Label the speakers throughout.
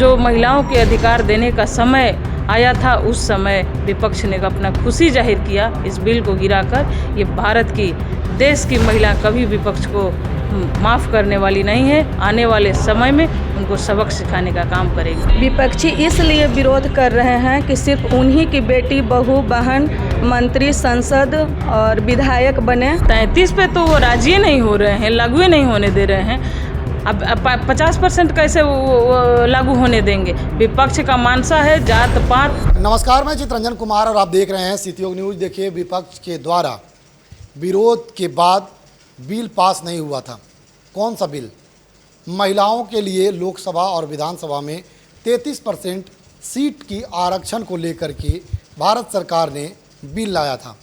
Speaker 1: जो महिलाओं के अधिकार देने का समय आया था, उस समय विपक्ष ने अपना खुशी जाहिर किया इस बिल को गिराकर। ये भारत की, देश की महिला कभी विपक्ष को माफ़ करने वाली नहीं है। आने वाले समय में उनको सबक सिखाने का काम करेंगे।
Speaker 2: विपक्षी इसलिए विरोध कर रहे हैं कि सिर्फ उन्हीं की बेटी, बहू, बहन मंत्री, सांसद और विधायक बने।
Speaker 1: 33 पे तो वो राजी नहीं हो रहे हैं, लागू नहीं होने दे रहे हैं। अब 50% कैसे वो लागू होने देंगे? विपक्ष का मानसा है जात पात।
Speaker 3: नमस्कार, मैं चितरंजन कुमार और आप देख रहे हैं सिटी न्यूज़। देखिए, विपक्ष के द्वारा विरोध के बाद बिल पास नहीं हुआ था। कौन सा बिल? महिलाओं के लिए लोकसभा और विधानसभा में 33% सीट की आरक्षण को लेकर के भारत सरकार ने बिल लाया था,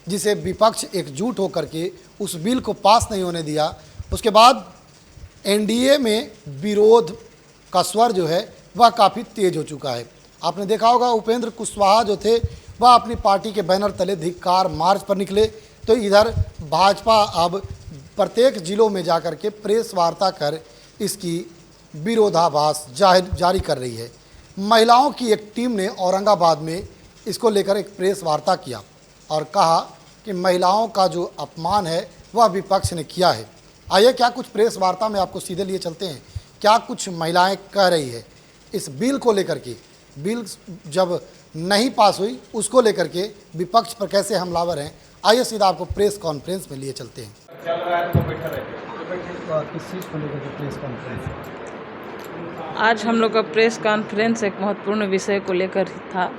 Speaker 3: जिसे विपक्ष एकजुट होकर के उस बिल को पास नहीं होने दिया। उसके बाद एनडीए में विरोध का स्वर जो है वह काफ़ी तेज हो चुका है। आपने देखा होगा, उपेंद्र कुशवाहा जो थे वह अपनी पार्टी के बैनर तले धिक्कार मार्च पर निकले, तो इधर भाजपा अब प्रत्येक जिलों में जाकर के प्रेस वार्ता कर इसकी विरोधाभास जारी कर रही है। महिलाओं की एक टीम ने औरंगाबाद में इसको लेकर एक प्रेस वार्ता किया और कहा कि महिलाओं का जो अपमान है वह विपक्ष ने किया है। आइए, क्या कुछ प्रेस वार्ता में आपको सीधे लिए चलते हैं, क्या कुछ महिलाएं कह रही है इस बिल को लेकर के। बिल जब नहीं पास हुई उसको लेकर के विपक्ष पर कैसे हमलावर हैं, आइए सीधा आपको प्रेस कॉन्फ्रेंस में लिए चलते हैं।
Speaker 1: आज हम लोग का प्रेस कॉन्फ्रेंस एक महत्वपूर्ण विषय को लेकर था,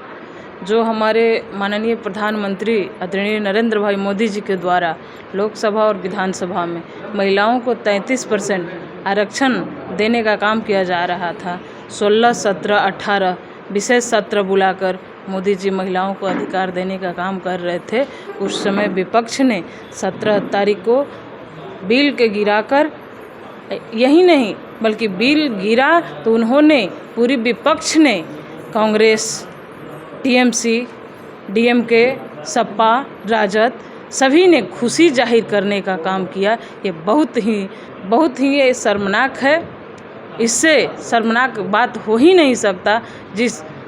Speaker 1: जो हमारे माननीय प्रधानमंत्री आदरणीय नरेंद्र भाई मोदी जी के द्वारा लोकसभा और विधानसभा में महिलाओं को 33% आरक्षण देने का काम किया जा रहा था। 16, 17, 18 विशेष सत्र बुलाकर मोदी जी महिलाओं को अधिकार देने का काम कर रहे थे। उस समय विपक्ष ने 17 तारीख को बिल के गिराकर, यही नहीं बल्कि बिल गिरा तो उन्होंने, पूरी विपक्ष ने, कांग्रेस, टीएमसी, डीएमके, सपा, राजद सभी ने खुशी जाहिर करने का काम किया। ये बहुत ही ये शर्मनाक है। इससे शर्मनाक बात हो ही नहीं सकता।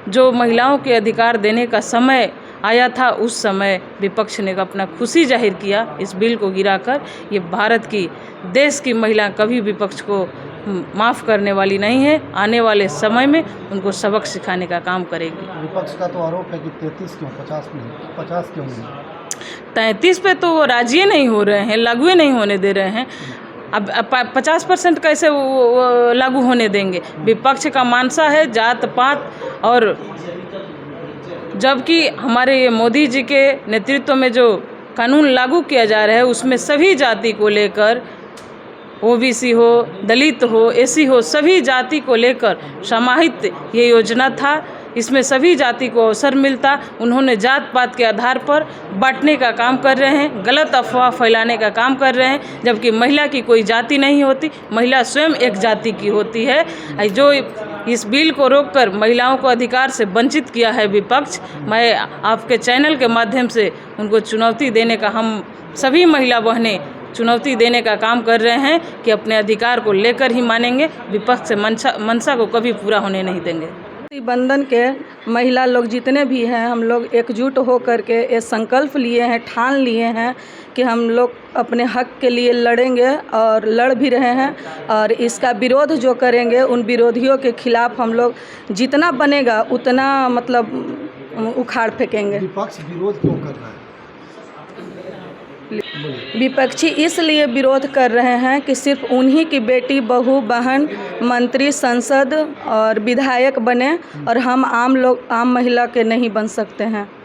Speaker 1: जो महिलाओं के अधिकार देने का समय आया था, उस समय विपक्ष ने अपना खुशी जाहिर किया इस बिल को गिराकर। ये भारत की, देश की महिला कभी विपक्ष को माफ़ करने वाली नहीं है। आने वाले समय में उनको सबक सिखाने का काम करेगी।
Speaker 3: विपक्ष का तो आरोप है कि 33 क्यों, 50 क्यों नहीं?
Speaker 1: 33 पे तो वो राजी नहीं हो रहे हैं, लागू नहीं होने दे रहे हैं। अब 50% कैसे वो लागू होने देंगे? विपक्ष का मानसा है जात पात, और जबकि हमारे ये मोदी जी के नेतृत्व में जो कानून लागू किया जा रहा है, उसमें सभी जाति को लेकर, ओबीसी हो, दलित हो, एसी हो, सभी जाति को लेकर समाहित ये योजना था। इसमें सभी जाति को अवसर मिलता। उन्होंने जात पात के आधार पर बांटने का काम कर रहे हैं, गलत अफवाह फैलाने का काम कर रहे हैं, जबकि महिला की कोई जाति नहीं होती, महिला स्वयं एक जाति की होती है। जो इस बिल को रोककर महिलाओं को अधिकार से वंचित किया है विपक्ष, मैं आपके चैनल के माध्यम से उनको चुनौती देने का, हम सभी महिला बहनें चुनौती देने का काम कर रहे हैं कि अपने अधिकार को लेकर ही मानेंगे। विपक्ष से मनसा को कभी पूरा होने नहीं देंगे।
Speaker 2: बंधन के महिला लोग जितने भी हैं, हम लोग एकजुट हो करके ये संकल्प लिए हैं, ठान लिए हैं कि हम लोग अपने हक के लिए लड़ेंगे और लड़ भी रहे हैं। और इसका विरोध जो करेंगे, उन विरोधियों के खिलाफ हम लोग जितना बनेगा उतना उखाड़ फेंकेंगे।
Speaker 3: विपक्ष विरोध क्यों कर रहा है?
Speaker 2: विपक्षी इसलिए विरोध कर रहे हैं कि सिर्फ उन्हीं की बेटी, बहू, बहन मंत्री, सांसद और विधायक बने, और हम आम महिला के नहीं बन सकते हैं।